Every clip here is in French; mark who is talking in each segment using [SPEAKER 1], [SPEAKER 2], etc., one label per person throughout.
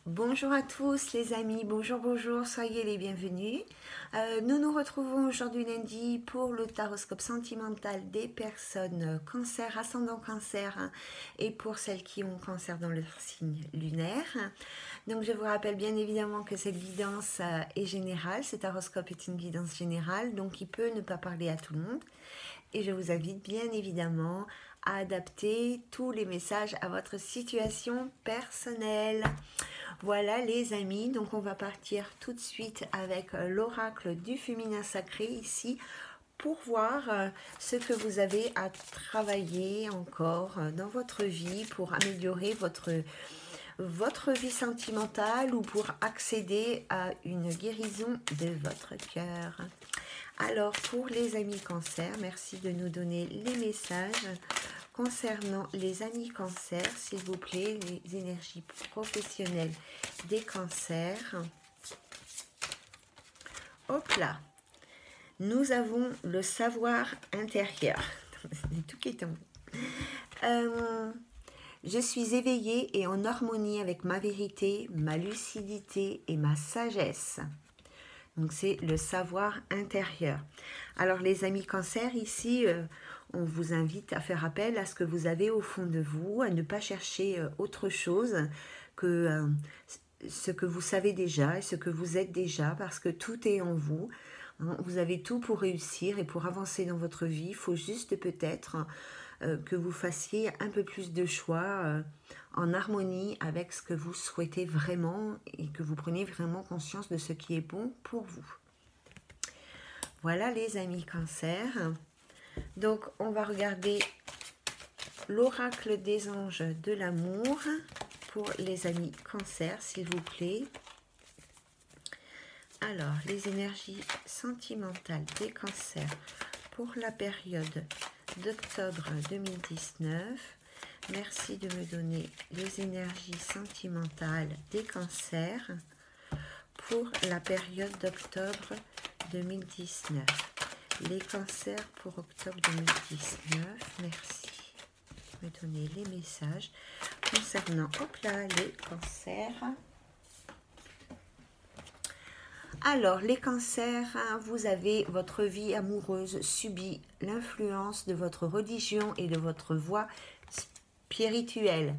[SPEAKER 1] Bonjour à tous les amis, bonjour, soyez les bienvenus. Nous nous retrouvons aujourd'hui lundi pour le taroscope sentimental des personnes cancer, ascendant cancer et pour celles qui ont cancer dans leur signe lunaire. Donc je vous rappelle bien évidemment que cette guidance est générale, ce taroscope est une guidance générale, donc il peut ne pas parler à tout le monde. Et je vous invite bien évidemment à adapter tous les messages à votre situation personnelle. Voilà les amis, donc on va partir tout de suite avec l'oracle du féminin sacré ici pour voir ce que vous avez à travailler encore dans votre vie pour améliorer votre vie sentimentale ou pour accéder à une guérison de votre cœur. Alors pour les amis cancer, merci de nous donner les messages concernant les amis cancer, s'il vous plaît, les énergies professionnelles des cancers. Hop là, nous avons le savoir intérieur. C'est tout qui est tombé. Je suis éveillée et en harmonie avec ma vérité, ma lucidité et ma sagesse. Donc c'est le savoir intérieur. Alors les amis cancer, ici, on vous invite à faire appel à ce que vous avez au fond de vous, à ne pas chercher autre chose que ce que vous savez déjà et ce que vous êtes déjà, parce que tout est en vous. Vous avez tout pour réussir et pour avancer dans votre vie. Il faut juste peut-être que vous fassiez un peu plus de choix en harmonie avec ce que vous souhaitez vraiment et que vous preniez vraiment conscience de ce qui est bon pour vous. Voilà les amis cancer. Donc on va regarder l'oracle des anges de l'amour pour les amis cancer, s'il vous plaît. Alors, les énergies sentimentales des cancers pour la période d'octobre 2019. Merci de me donner les énergies sentimentales des cancers pour la période d'octobre 2019. Les cancers pour octobre 2019, merci de me donner les messages concernant, hop là, les cancers. Alors, les cancers, vous avez votre vie amoureuse subit l'influence de votre religion et de votre voie spirituelle.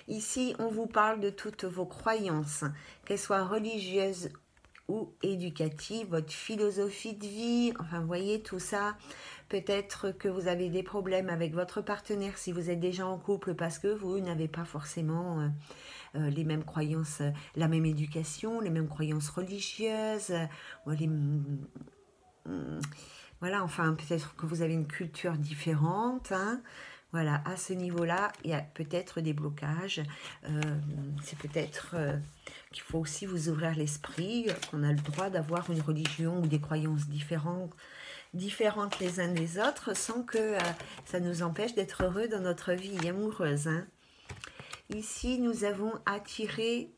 [SPEAKER 1] Ici, on vous parle de toutes vos croyances, qu'elles soient religieuses ou éducatives, votre philosophie de vie, enfin, vous voyez, tout ça. Peut-être que vous avez des problèmes avec votre partenaire si vous êtes déjà en couple parce que vous n'avez pas forcément les mêmes croyances, la même éducation, les mêmes croyances religieuses, voilà, enfin peut-être que vous avez une culture différente, hein. Voilà, à ce niveau-là, il y a peut-être des blocages. C'est peut-être qu'il faut aussi vous ouvrir l'esprit, qu'on a le droit d'avoir une religion ou des croyances différentes les uns des autres, sans que ça nous empêche d'être heureux dans notre vie amoureuse, hein. Ici, nous avons attiré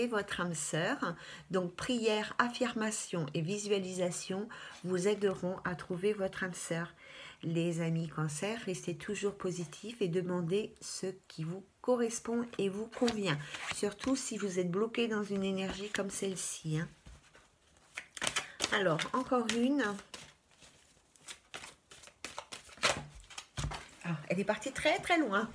[SPEAKER 1] votre âme sœur. Donc, prière, affirmation et visualisation vous aideront à trouver votre âme sœur. Les amis cancer, restez toujours positifs et demandez ce qui vous correspond et vous convient. Surtout si vous êtes bloqué dans une énergie comme celle-ci, hein. Alors, encore une. Alors, elle est partie très très loin.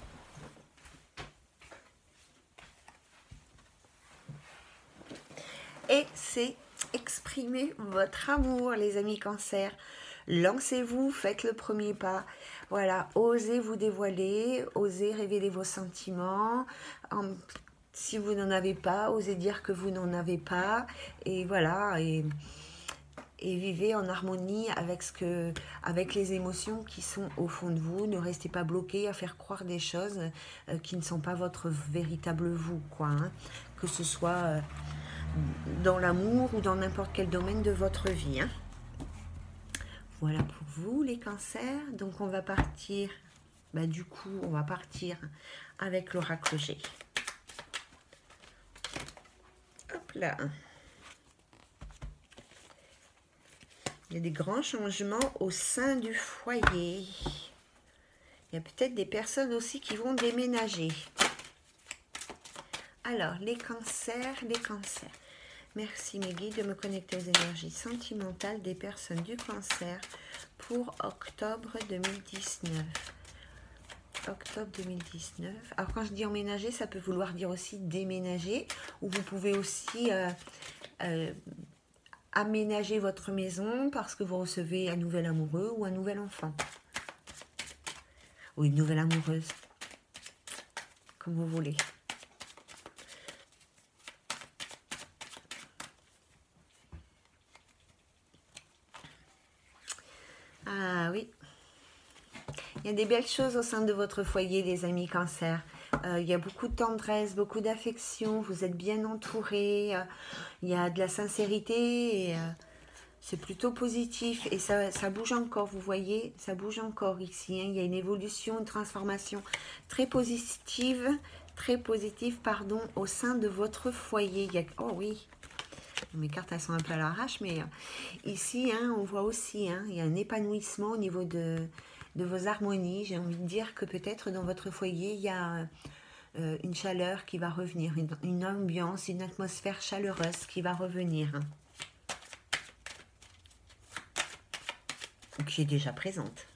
[SPEAKER 1] Et c'est exprimer votre amour, les amis cancer. Lancez-vous, faites le premier pas. Voilà, osez vous dévoiler, osez révéler vos sentiments. Si vous n'en avez pas, osez dire que vous n'en avez pas. Et voilà, et vivez en harmonie avec les émotions qui sont au fond de vous. Ne restez pas bloqué à faire croire des choses qui ne sont pas votre véritable vous, quoi, hein. Que ce soit dans l'amour ou dans n'importe quel domaine de votre vie, hein. Voilà pour vous les cancers. Donc on va partir, du coup on va partir avec l'oracle G. Hop là. Il y a des grands changements au sein du foyer. Il y a peut-être des personnes aussi qui vont déménager. Alors, les cancers, les cancers. Merci mes guides de me connecter aux énergies sentimentales des personnes du cancer pour octobre 2019. Octobre 2019. Alors quand je dis emménager, ça peut vouloir dire aussi déménager, ou vous pouvez aussi aménager votre maison parce que vous recevez un nouvel amoureux ou un nouvel enfant. Ou une nouvelle amoureuse, comme vous voulez. Ah oui, il y a des belles choses au sein de votre foyer, les amis cancer. Il y a beaucoup de tendresse, beaucoup d'affection, vous êtes bien entourés, il y a de la sincérité et c'est plutôt positif. Et ça bouge encore, vous voyez, ça bouge encore ici. Hein. Il y a une évolution, une transformation très positive, pardon, au sein de votre foyer. Il y a, oh oui, mes cartes elles sont un peu à l'arrache, mais ici, hein, on voit aussi, hein, il y a un épanouissement au niveau de vos harmonies. J'ai envie de dire que peut-être dans votre foyer, il y a une chaleur qui va revenir, une ambiance, une atmosphère chaleureuse qui va revenir. Hein, qui est déjà présente.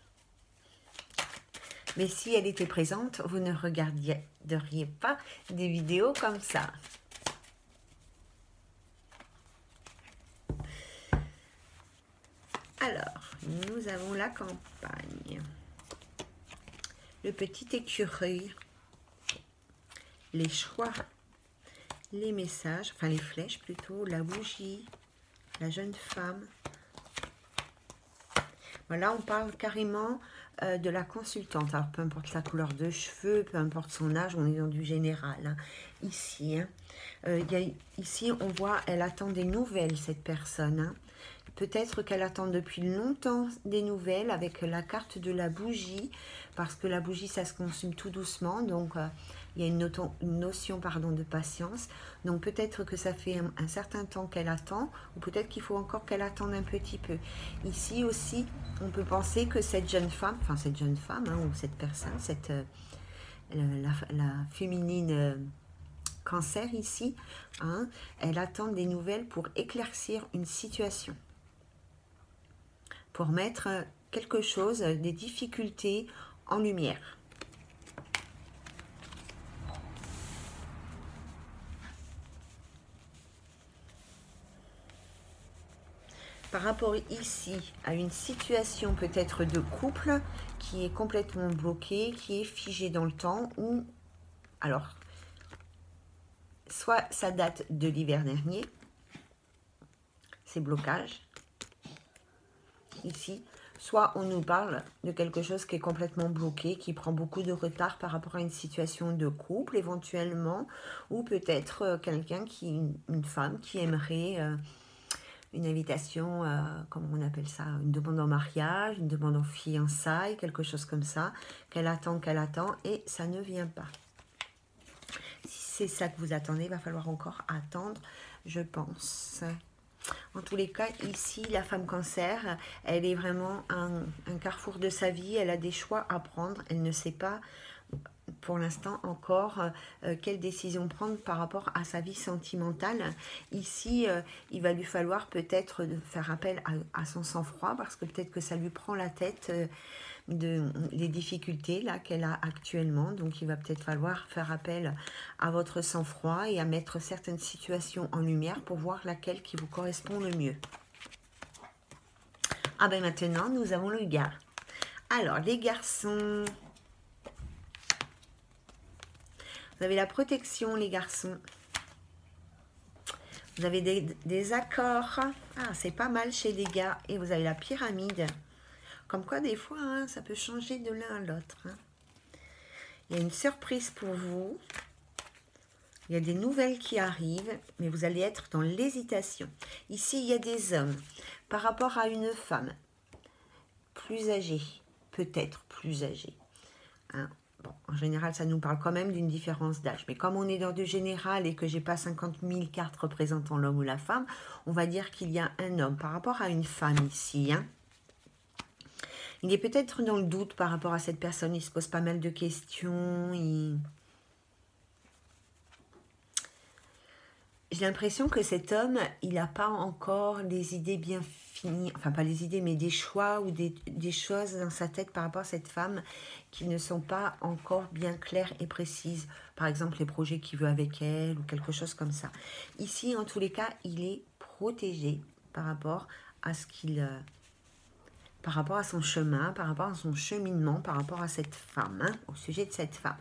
[SPEAKER 1] Mais si elle était présente, vous ne regarderiez pas des vidéos comme ça. Alors, nous avons la campagne. Le petit écureuil. Les choix. Les messages, enfin les flèches plutôt. La bougie. La jeune femme. Voilà, on parle carrément de la consultante. Alors, peu importe la couleur de cheveux, peu importe son âge, on est dans du général. Hein. Ici, hein. Ici, on voit, elle attend des nouvelles, cette personne. Hein. Peut-être qu'elle attend depuis longtemps des nouvelles avec la carte de la bougie, parce que la bougie, ça se consume tout doucement, donc il y a une notion pardon, de patience. Donc peut-être que ça fait un certain temps qu'elle attend, ou peut-être qu'il faut encore qu'elle attende un petit peu. Ici aussi, on peut penser que cette jeune femme, hein, ou cette personne, la féminine cancer ici, hein, elle attend des nouvelles pour éclaircir une situation. Pour mettre quelque chose, des difficultés en lumière. Par rapport ici à une situation peut-être de couple qui est complètement bloquée, qui est figée dans le temps, ou alors soit ça date de l'hiver dernier, ces blocages, ici, soit on nous parle de quelque chose qui est complètement bloqué, qui prend beaucoup de retard par rapport à une situation de couple éventuellement, ou peut-être quelqu'un une femme qui aimerait une invitation, comment on appelle ça, une demande en mariage, une demande en fiançailles, quelque chose comme ça, qu'elle attend, et ça ne vient pas. Si c'est ça que vous attendez, il va falloir encore attendre, je pense. En tous les cas, ici, la femme cancer, elle est vraiment un carrefour de sa vie. Elle a des choix à prendre. Elle ne sait pas, pour l'instant, encore quelle décision prendre par rapport à sa vie sentimentale. Ici, il va lui falloir peut-être faire appel à son sang-froid, parce que peut-être que ça lui prend la tête les difficultés là qu'elle a actuellement. Donc il va peut-être falloir faire appel à votre sang-froid et à mettre certaines situations en lumière pour voir laquelle qui vous correspond le mieux. Ah ben maintenant nous avons le gars. Alors les garçons, vous avez la protection les garçons. Vous avez des accords. Ah, c'est pas mal chez les gars. Et vous avez la pyramide. Comme quoi, des fois, hein, ça peut changer de l'un à l'autre. Hein. Il y a une surprise pour vous. Il y a des nouvelles qui arrivent, mais vous allez être dans l'hésitation. Ici, il y a des hommes. Par rapport à une femme plus âgée, peut-être plus âgée. Hein. Bon, en général, ça nous parle quand même d'une différence d'âge. Mais comme on est dans du général et que j'ai pas 50 000 cartes représentant l'homme ou la femme, on va dire qu'il y a un homme. Par rapport à une femme ici, hein, il est peut-être dans le doute par rapport à cette personne. Il se pose pas mal de questions. J'ai l'impression que cet homme, il n'a pas encore les idées bien finies, enfin pas les idées, mais des choix ou des choses dans sa tête par rapport à cette femme qui ne sont pas encore bien claires et précises. Par exemple, les projets qu'il veut avec elle ou quelque chose comme ça. Ici, en tous les cas, il est protégé par rapport à ce qu'il... par rapport à son chemin, par rapport à son cheminement, par rapport à cette femme, hein, au sujet de cette femme.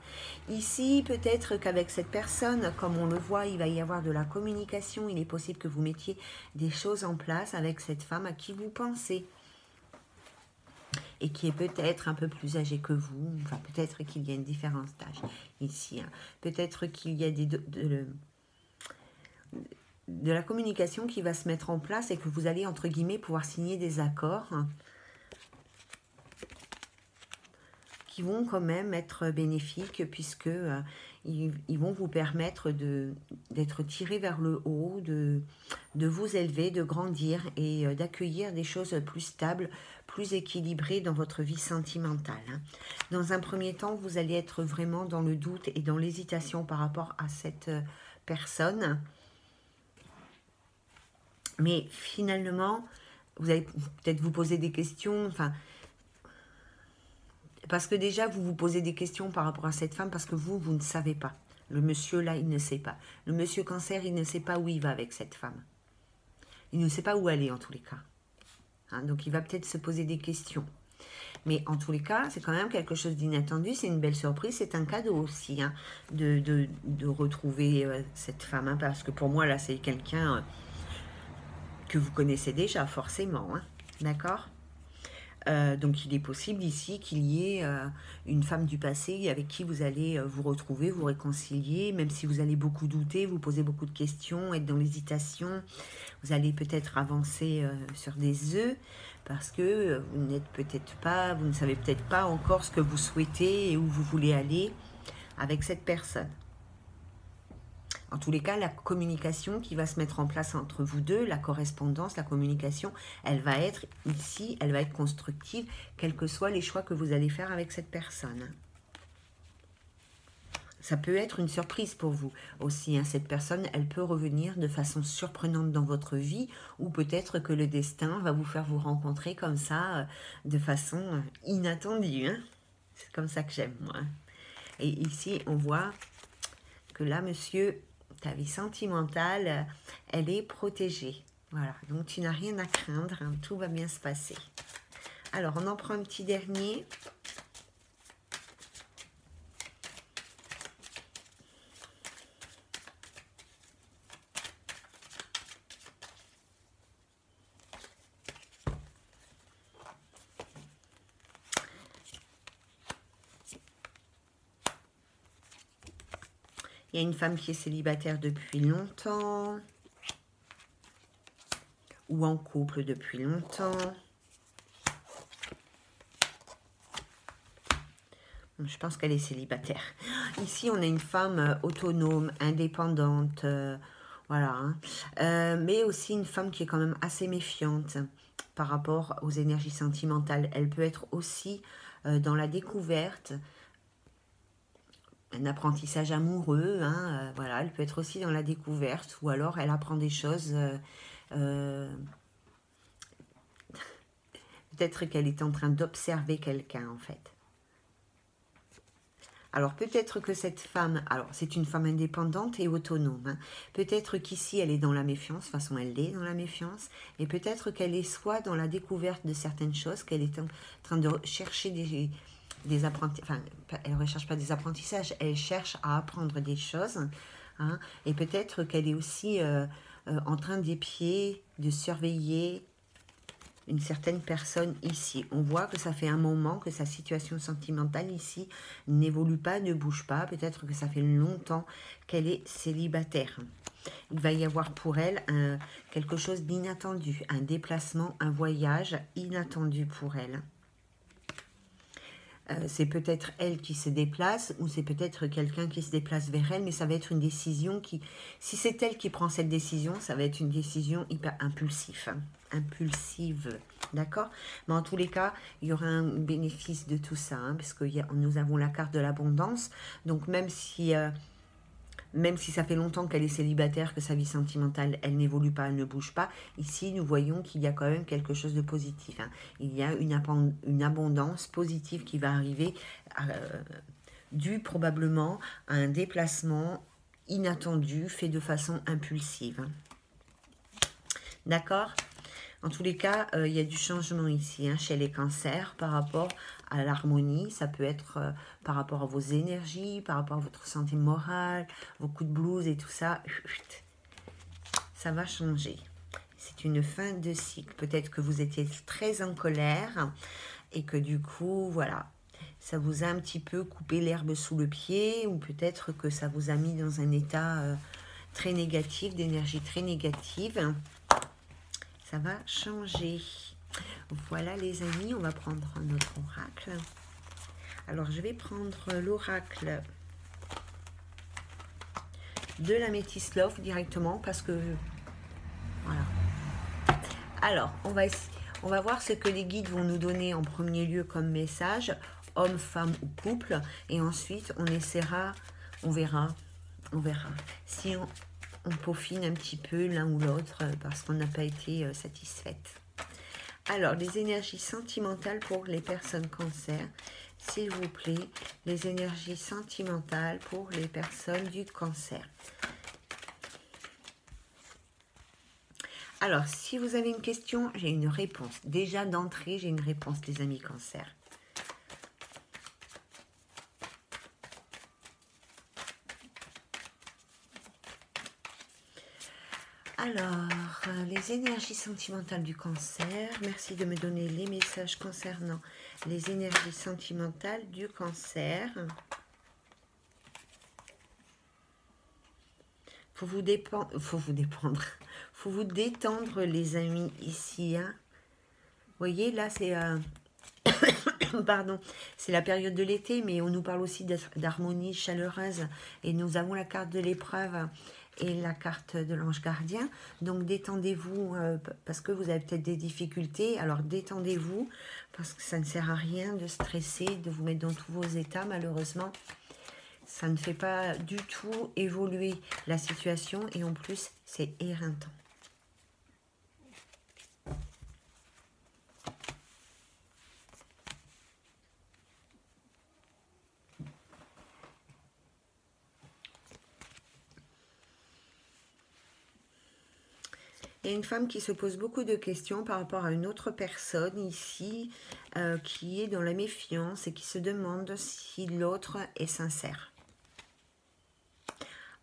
[SPEAKER 1] Ici, peut-être qu'avec cette personne, comme on le voit, il va y avoir de la communication. Il est possible que vous mettiez des choses en place avec cette femme à qui vous pensez. Et qui est peut-être un peu plus âgée que vous. Enfin, peut-être qu'il y a une différence d'âge ici. Hein. Peut-être qu'il y a de la communication qui va se mettre en place et que vous allez, entre guillemets, pouvoir signer des accords. Hein, qui vont quand même être bénéfiques puisque ils vont vous permettre d'être tirés vers le haut, de vous élever, de grandir et d'accueillir des choses plus stables, plus équilibrées dans votre vie sentimentale. Hein. Dans un premier temps, vous allez être vraiment dans le doute et dans l'hésitation par rapport à cette personne. Mais finalement, vous allez peut-être vous poser des questions, enfin... Parce que déjà, vous vous posez des questions par rapport à cette femme parce que vous ne savez pas. Le monsieur, là, il ne sait pas. Le monsieur cancer, il ne sait pas où il va avec cette femme. Il ne sait pas où aller, en tous les cas. Hein, donc, il va peut-être se poser des questions. Mais en tous les cas, c'est quand même quelque chose d'inattendu. C'est une belle surprise. C'est un cadeau aussi, hein, de retrouver cette femme. Hein, parce que pour moi, là, c'est quelqu'un que vous connaissez déjà, forcément. Hein, d'accord ? Donc il est possible ici qu'il y ait une femme du passé avec qui vous allez vous retrouver, vous réconcilier, même si vous allez beaucoup douter, vous poser beaucoup de questions, être dans l'hésitation, vous allez peut-être avancer sur des œufs parce que vous n'êtes peut-être pas, vous ne savez peut-être pas encore ce que vous souhaitez et où vous voulez aller avec cette personne. En tous les cas, la communication qui va se mettre en place entre vous deux, la correspondance, la communication, elle va être ici, elle va être constructive, quels que soient les choix que vous allez faire avec cette personne. Ça peut être une surprise pour vous aussi. Hein. Cette personne, elle peut revenir de façon surprenante dans votre vie ou peut-être que le destin va vous faire vous rencontrer comme ça, de façon inattendue. Hein. C'est comme ça que j'aime, moi. Et ici, on voit que là, monsieur... ta vie sentimentale, elle est protégée. Voilà, donc tu n'as rien à craindre, hein, tout va bien se passer. Alors, on en prend un petit dernier. Il y a une femme qui est célibataire depuis longtemps. Ou en couple depuis longtemps. Je pense qu'elle est célibataire. Ici, on a une femme autonome, indépendante. Voilà. Hein. Mais aussi une femme qui est quand même assez méfiante par rapport aux énergies sentimentales. Elle peut être aussi dans la découverte, un apprentissage amoureux, hein, voilà, elle peut être aussi dans la découverte, ou alors elle apprend des choses, peut-être qu'elle est en train d'observer quelqu'un en fait. Alors peut-être que cette femme, alors c'est une femme indépendante et autonome, hein. Peut-être qu'ici elle est dans la méfiance, de toute façon elle est dans la méfiance, et peut-être qu'elle est soit dans la découverte de certaines choses, qu'elle est en train de chercher des apprentissages, enfin, elle ne recherche pas des apprentissages, elle cherche à apprendre des choses, hein, et peut-être qu'elle est aussi en train d'épier, de surveiller une certaine personne ici. On voit que ça fait un moment que sa situation sentimentale ici n'évolue pas, ne bouge pas, peut-être que ça fait longtemps qu'elle est célibataire. Il va y avoir pour elle quelque chose d'inattendu, un déplacement, un voyage inattendu pour elle. C'est peut-être elle qui se déplace ou c'est peut-être quelqu'un qui se déplace vers elle, mais ça va être une décision qui... Si c'est elle qui prend cette décision, ça va être une décision hyper impulsive. Hein, impulsive, d'accord? Mais en tous les cas, il y aura un bénéfice de tout ça, hein, parce que nous avons la carte de l'abondance. Donc même si même si ça fait longtemps qu'elle est célibataire, que sa vie sentimentale, elle n'évolue pas, elle ne bouge pas, ici, nous voyons qu'il y a quand même quelque chose de positif. Hein. Il y a une abondance positive qui va arriver, due probablement à un déplacement inattendu, fait de façon impulsive. Hein. D'accord ? En tous les cas, il y a du changement ici, hein, chez les cancers, par rapport à l'harmonie. Ça peut être par rapport à vos énergies, par rapport à votre santé morale, vos coups de blues et tout ça. Ça va changer. C'est une fin de cycle. Peut-être que vous étiez très en colère et que du coup, voilà, ça vous a un petit peu coupé l'herbe sous le pied, ou peut-être que ça vous a mis dans un état très négatif, d'énergie très négative. Ça va changer. Voilà les amis, on va prendre notre oracle. Alors je vais prendre l'oracle de la Métis Love directement parce que voilà. Alors on va voir ce que les guides vont nous donner en premier lieu comme message, homme, femme ou couple, et ensuite on essaiera, on verra si on peaufine un petit peu l'un ou l'autre parce qu'on n'a pas été satisfaite. Alors, les énergies sentimentales pour les personnes cancer, s'il vous plaît, les énergies sentimentales pour les personnes du cancer. Alors, si vous avez une question, j'ai une réponse. Déjà d'entrée, j'ai une réponse, les amis cancer. Alors, les énergies sentimentales du cancer. Merci de me donner les messages concernant les énergies sentimentales du cancer. Faut vous détendre les amis ici. Hein. Vous voyez, là c'est pardon, c'est la période de l'été, mais on nous parle aussi d'harmonie chaleureuse. Et nous avons la carte de l'épreuve et la carte de l'ange gardien. Donc détendez-vous parce que vous avez peut-être des difficultés. Alors détendez-vous parce que ça ne sert à rien de stresser, de vous mettre dans tous vos états. Malheureusement, ça ne fait pas du tout évoluer la situation et en plus, c'est éreintant. Il y a une femme qui se pose beaucoup de questions par rapport à une autre personne ici qui est dans la méfiance et qui se demande si l'autre est sincère.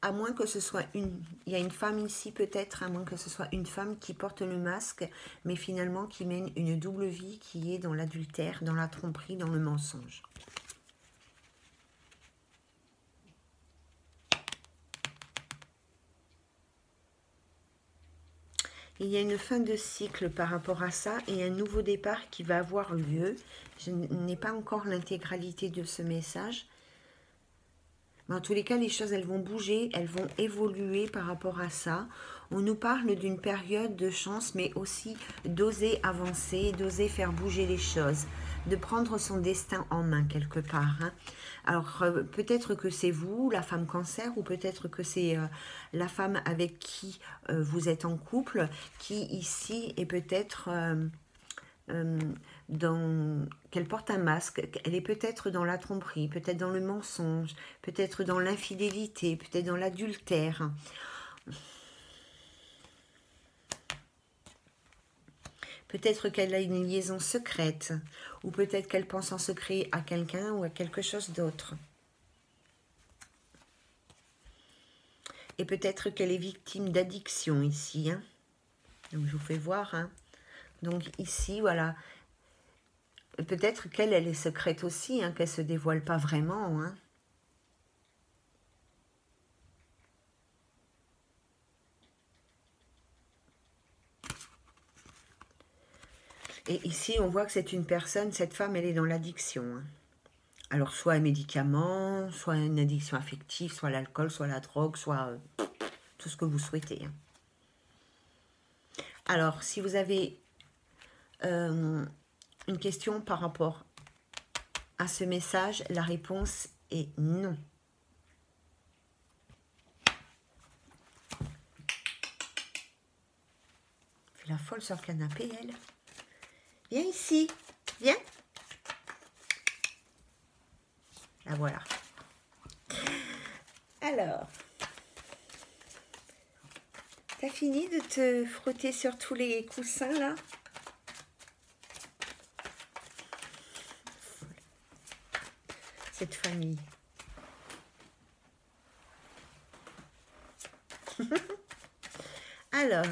[SPEAKER 1] À moins que ce soit une... Il y a une femme ici peut-être, à moins que ce soit une femme qui porte le masque, mais finalement qui mène une double vie qui est dans l'adultère, dans la tromperie, dans le mensonge. Il y a une fin de cycle par rapport à ça et un nouveau départ qui va avoir lieu. Je n'ai pas encore l'intégralité de ce message. Mais en tous les cas, les choses, elles vont bouger, elles vont évoluer par rapport à ça. On nous parle d'une période de chance, mais aussi d'oser avancer, d'oser faire bouger les choses, de prendre son destin en main quelque part. Hein. Alors, peut-être que c'est vous, la femme cancer, ou peut-être que c'est la femme avec qui vous êtes en couple, qui ici est peut-être... qu'elle porte un masque, elle est peut-être dans la tromperie, peut-être dans le mensonge, peut-être dans l'infidélité, peut-être dans l'adultère. Peut-être qu'elle a une liaison secrète, ou peut-être qu'elle pense en secret à quelqu'un ou à quelque chose d'autre. Et peut-être qu'elle est victime d'addiction ici. Hein. Donc je vous fais voir. Hein. Donc ici, voilà. Peut-être qu'elle est secrète aussi, hein, qu'elle ne se dévoile pas vraiment. Hein. Et ici, on voit que c'est une personne, cette femme, elle est dans l'addiction. Hein. Alors, soit un médicament, soit une addiction affective, soit l'alcool, soit la drogue, soit tout ce que vous souhaitez. Hein. Alors, si vous avez une question par rapport à ce message, la réponse est non. la folle sur le canapé, elle. Viens ici. Viens. La voilà. Alors, t'as fini de te frotter sur tous les coussins, là? Cette famille. Alors,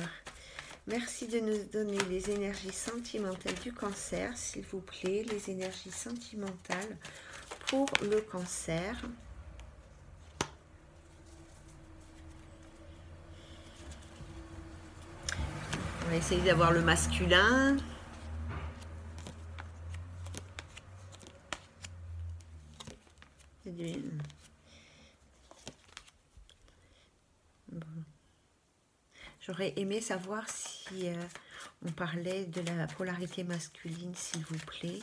[SPEAKER 1] merci de nous donner les énergies sentimentales du cancer, s'il vous plaît, les énergies sentimentales pour le cancer. On va essayer d'avoir le masculin. Bon. J'aurais aimé savoir si on parlait de la polarité masculine, s'il vous plaît.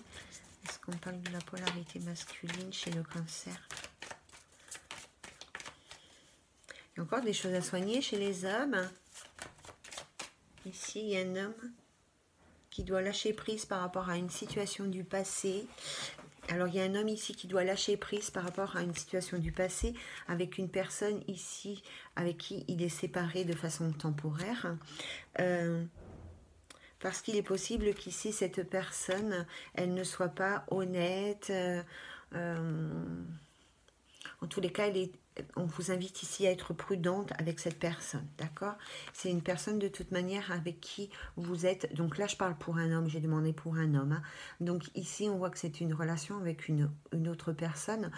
[SPEAKER 1] Est-ce qu'on parle de la polarité masculine chez le cancer? Il y a encore des choses à soigner chez les hommes. Ici, il y a un homme qui doit lâcher prise par rapport à une situation du passé. Alors, il y a un homme ici qui doit lâcher prise par rapport à une situation du passé avec une personne ici avec qui il est séparé de façon temporaire. Parce qu'il est possible qu'ici, cette personne, elle ne soit pas honnête. En tous les cas, on vous invite ici à être prudente avec cette personne, d'accord? C'est une personne de toute manière avec qui vous êtes... Donc là, je parle pour un homme, j'ai demandé pour un homme. Hein. Donc ici, on voit que c'est une relation avec une autre personne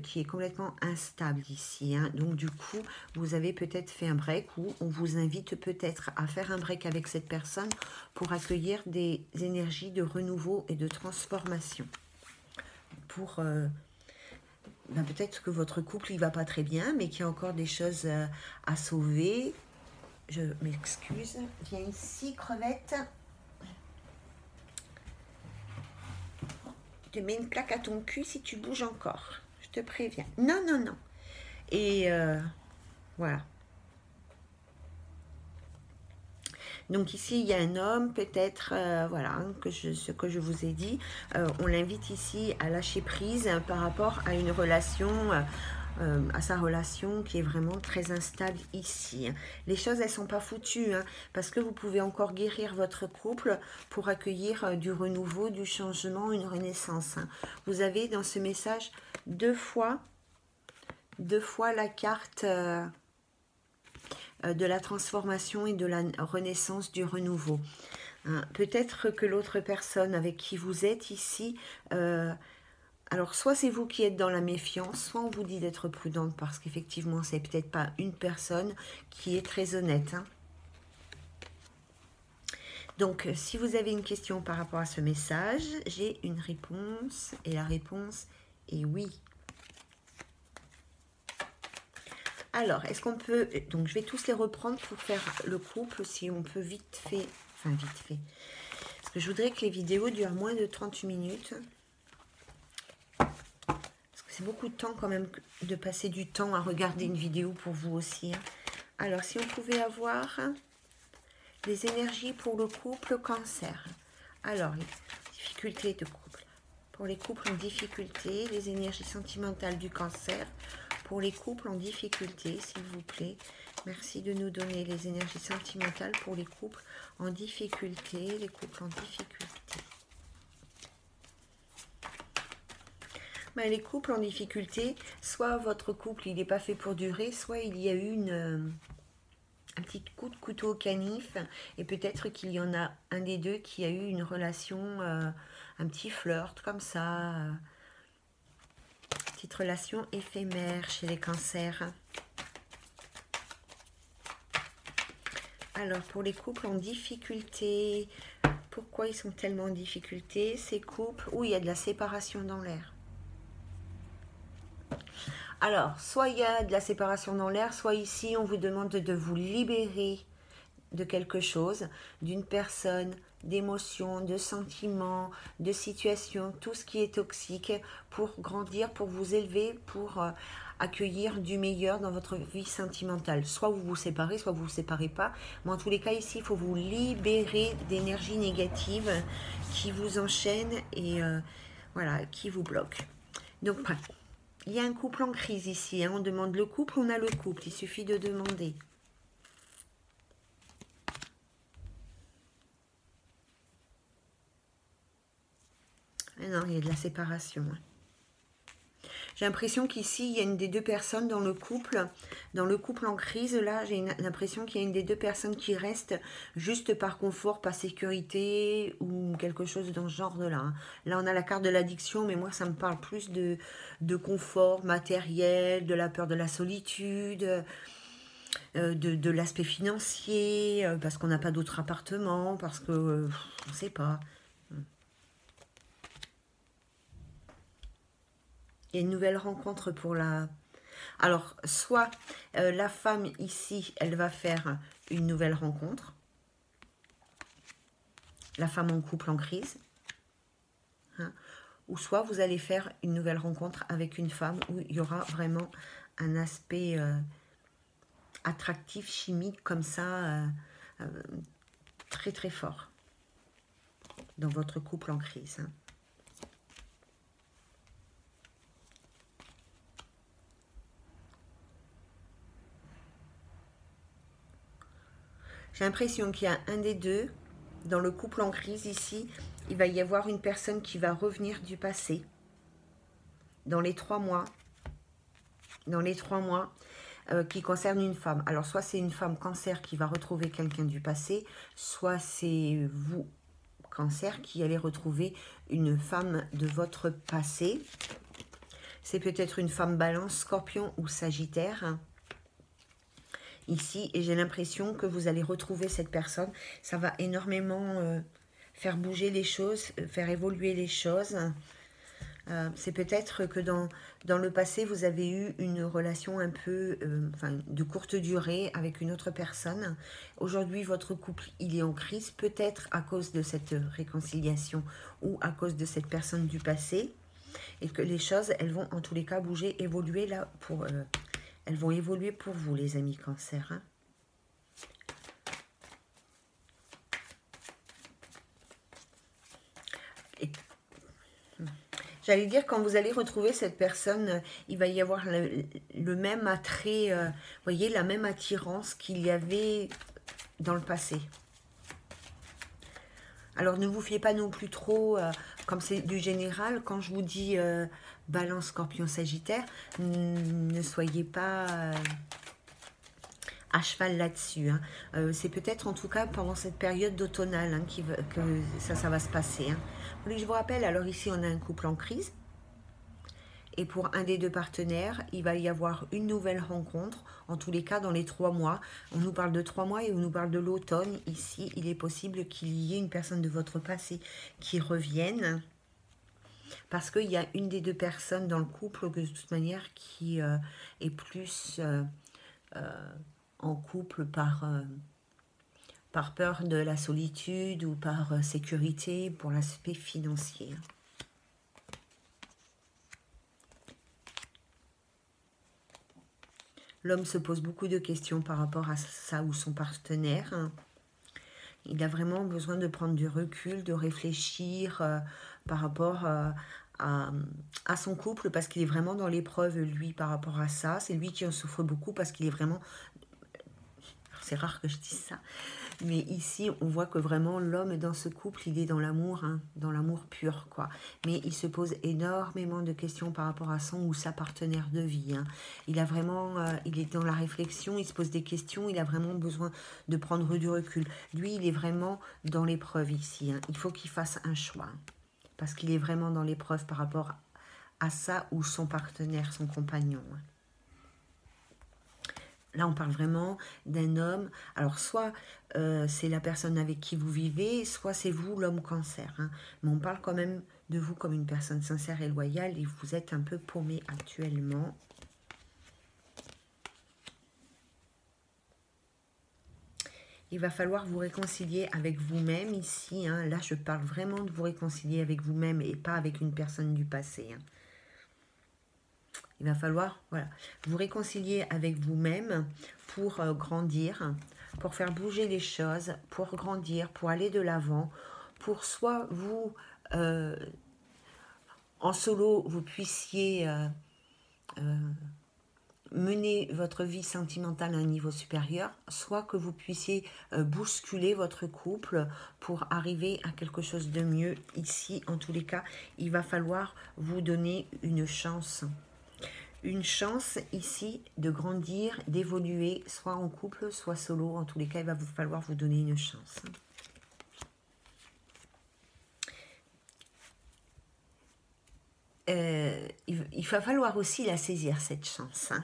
[SPEAKER 1] qui est complètement instable ici. Hein. Donc du coup, vous avez peut-être fait un break ou on vous invite peut-être à faire un break avec cette personne pour accueillir des énergies de renouveau et de transformation. Pour... Ben peut-être que votre couple il va pas très bien, mais qu'il y a encore des choses à sauver. Je m'excuse. Viens ici, crevette. Je te mets une claque à ton cul si tu bouges encore. Je te préviens. Non, non, non. Et voilà. Donc ici, il y a un homme, peut-être, voilà, ce que je vous ai dit. On l'invite ici à lâcher prise par rapport à une relation, à sa relation qui est vraiment très instable ici. Les choses, elles ne sont pas foutues, hein, parce que vous pouvez encore guérir votre couple pour accueillir du renouveau, du changement, une renaissance. Hein. Vous avez dans ce message deux fois la carte... de la transformation et de la renaissance, du renouveau. Hein, peut-être que l'autre personne avec qui vous êtes ici, alors soit c'est vous qui êtes dans la méfiance, soit on vous dit d'être prudente parce qu'effectivement c'est peut-être pas une personne qui est très honnête. Hein. Donc si vous avez une question par rapport à ce message, j'ai une réponse et la réponse est oui. Alors, est-ce qu'on peut... Donc, je vais tous les reprendre pour faire le couple, si on peut vite fait... Enfin, vite fait. Parce que je voudrais que les vidéos durent moins de 30 minutes. Parce que c'est beaucoup de temps quand même de passer du temps à regarder une vidéo pour vous aussi. Hein. Alors, si on pouvait avoir les énergies pour le couple cancer. Alors, les difficultés de couple. Pour les couples en difficulté, les énergies sentimentales du cancer... Pour les couples en difficulté, s'il vous plaît, merci de nous donner les énergies sentimentales pour les couples en difficulté, Ben, les couples en difficulté, soit votre couple il n'est pas fait pour durer, soit il y a eu un petit coup de couteau au canif et peut-être qu'il y en a un des deux qui a eu une relation, un petit flirt comme ça, petite relation éphémère chez les cancers. Alors, pour les couples en difficulté, pourquoi ils sont tellement en difficulté, ces couples où il y a de la séparation dans l'air? Alors, soit il y a de la séparation dans l'air, soit ici, on vous demande de vous libérer de quelque chose, d'une personne, d'émotions, de sentiments, de situations, tout ce qui est toxique, pour grandir, pour vous élever, pour accueillir du meilleur dans votre vie sentimentale. Soit vous vous séparez, soit vous vous séparez pas. Mais en tous les cas, ici, il faut vous libérer d'énergie négative qui vous enchaîne et voilà, qui vous bloque. Donc, il y a un couple en crise ici. Hein. On demande le couple, on a le couple. Il suffit de demander. Ah non, il y a de la séparation. Hein. J'ai l'impression qu'ici, il y a une des deux personnes dans le couple en crise, là, j'ai l'impression qu'il y a une des deux personnes qui reste juste par confort, par sécurité, ou quelque chose dans ce genre-là. Hein. Là, on a la carte de l'addiction, mais moi, ça me parle plus de confort matériel, de la peur de la solitude, de l'aspect financier, parce qu'on n'a pas d'autre appartement, parce que, on ne sait pas. Il y a une nouvelle rencontre pour la... Alors, soit la femme ici, elle va faire une nouvelle rencontre. La femme en couple en crise. Hein, ou soit vous allez faire une nouvelle rencontre avec une femme où il y aura vraiment un aspect attractif, chimique, comme ça, très très fort. Dans votre couple en crise. Hein. J'ai l'impression qu'il y a un des deux, dans le couple en crise ici, il va y avoir une personne qui va revenir du passé. Dans les 3 mois. Dans les 3 mois qui concernent une femme. Alors, soit c'est une femme cancer qui va retrouver quelqu'un du passé, soit c'est vous, cancer, qui allez retrouver une femme de votre passé. C'est peut-être une femme balance, scorpion ou sagittaire. Ici, et j'ai l'impression que vous allez retrouver cette personne. Ça va énormément faire bouger les choses, faire évoluer les choses. C'est peut-être que dans le passé, vous avez eu une relation un peu de courte durée avec une autre personne. Aujourd'hui, votre couple, il est en crise, peut-être à cause de cette réconciliation ou à cause de cette personne du passé. Et que les choses, elles vont en tous les cas bouger, évoluer là pour... elles vont évoluer pour vous, les amis cancer. Hein. J'allais dire, quand vous allez retrouver cette personne, il va y avoir le même attrait, voyez, la même attirance qu'il y avait dans le passé. Alors, ne vous fiez pas non plus trop, comme c'est du général, quand je vous dis balance, scorpion, sagittaire, ne soyez pas à cheval là-dessus. Hein. C'est peut-être en tout cas pendant cette période d'automnale hein, que ça va se passer. Hein. Vous voulez que je vous rappelle, alors ici on a un couple en crise. Et pour un des deux partenaires, il va y avoir une nouvelle rencontre, en tous les cas dans les 3 mois. On nous parle de 3 mois et on nous parle de l'automne. Ici, il est possible qu'il y ait une personne de votre passé qui revienne. Parce qu'il y a une des deux personnes dans le couple, de toute manière, qui est plus en couple par peur de la solitude ou par sécurité pour l'aspect financier. L'homme se pose beaucoup de questions par rapport à ça ou son partenaire. Il a vraiment besoin de prendre du recul, de réfléchir par rapport à son couple parce qu'il est vraiment dans l'épreuve, lui, par rapport à ça. C'est lui qui en souffre beaucoup parce qu'il est vraiment... C'est rare que je dise ça. Mais ici, on voit que vraiment l'homme dans ce couple, il est dans l'amour, hein, dans l'amour pur, quoi. Mais il se pose énormément de questions par rapport à son ou sa partenaire de vie. Hein. Il a vraiment, il est dans la réflexion, il se pose des questions, il a vraiment besoin de prendre du recul. Lui, il est vraiment dans l'épreuve ici. Hein. Il faut qu'il fasse un choix. Hein, parce qu'il est vraiment dans l'épreuve par rapport à ça ou son partenaire, son compagnon. Hein. Là, on parle vraiment d'un homme. Alors, soit c'est la personne avec qui vous vivez, soit c'est vous, l'homme cancer. Hein. Mais on parle quand même de vous comme une personne sincère et loyale et vous êtes un peu paumé actuellement. Il va falloir vous réconcilier avec vous-même ici. Hein. Là, je parle vraiment de vous réconcilier avec vous-même et pas avec une personne du passé. Hein. Il va falloir voilà, vous réconcilier avec vous-même pour grandir, pour faire bouger les choses, pour grandir, pour aller de l'avant, pour soit vous, en solo, vous puissiez mener votre vie sentimentale à un niveau supérieur, soit que vous puissiez bousculer votre couple pour arriver à quelque chose de mieux. Ici, en tous les cas, il va falloir vous donner une chance. Une chance ici de grandir, d'évoluer, soit en couple, soit solo. En tous les cas, il va vous falloir vous donner une chance. Il va falloir aussi la saisir, cette chance. Hein.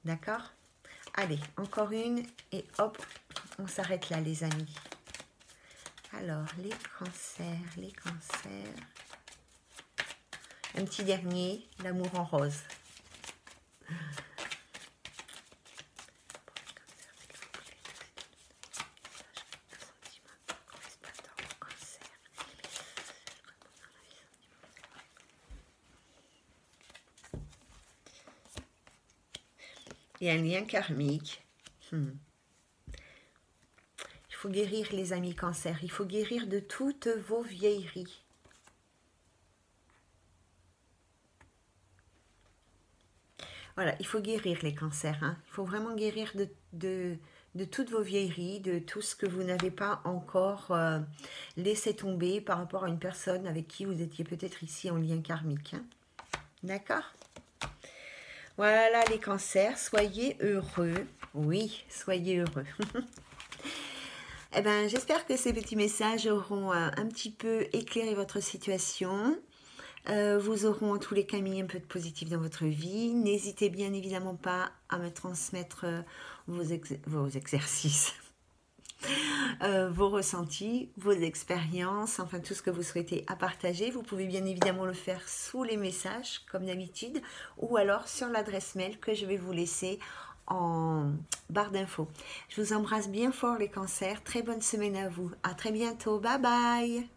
[SPEAKER 1] D'accord? Allez, encore une et hop, on s'arrête là, les amis. Alors, les cancers. Un petit dernier, l'amour en rose. Il y a un lien karmique. Il faut guérir, les amis cancer. Il faut guérir de toutes vos vieilleries. Voilà, il faut guérir les cancers. Hein. Il faut vraiment guérir de toutes vos vieilleries, de tout ce que vous n'avez pas encore laissé tomber par rapport à une personne avec qui vous étiez peut-être ici en lien karmique. Hein. D'accord ? Voilà les cancers, soyez heureux. Oui, soyez heureux. Eh ben, j'espère que ces petits messages auront un petit peu éclairé votre situation. Vous auront en tous les cas mis un peu de positif dans votre vie. N'hésitez bien évidemment pas à me transmettre vos exercices, vos ressentis, vos expériences, enfin tout ce que vous souhaitez à partager. Vous pouvez bien évidemment le faire sous les messages, comme d'habitude, ou alors sur l'adresse mail que je vais vous laisser en barre d'infos. Je vous embrasse bien fort les cancers. Très bonne semaine à vous. À très bientôt. Bye bye.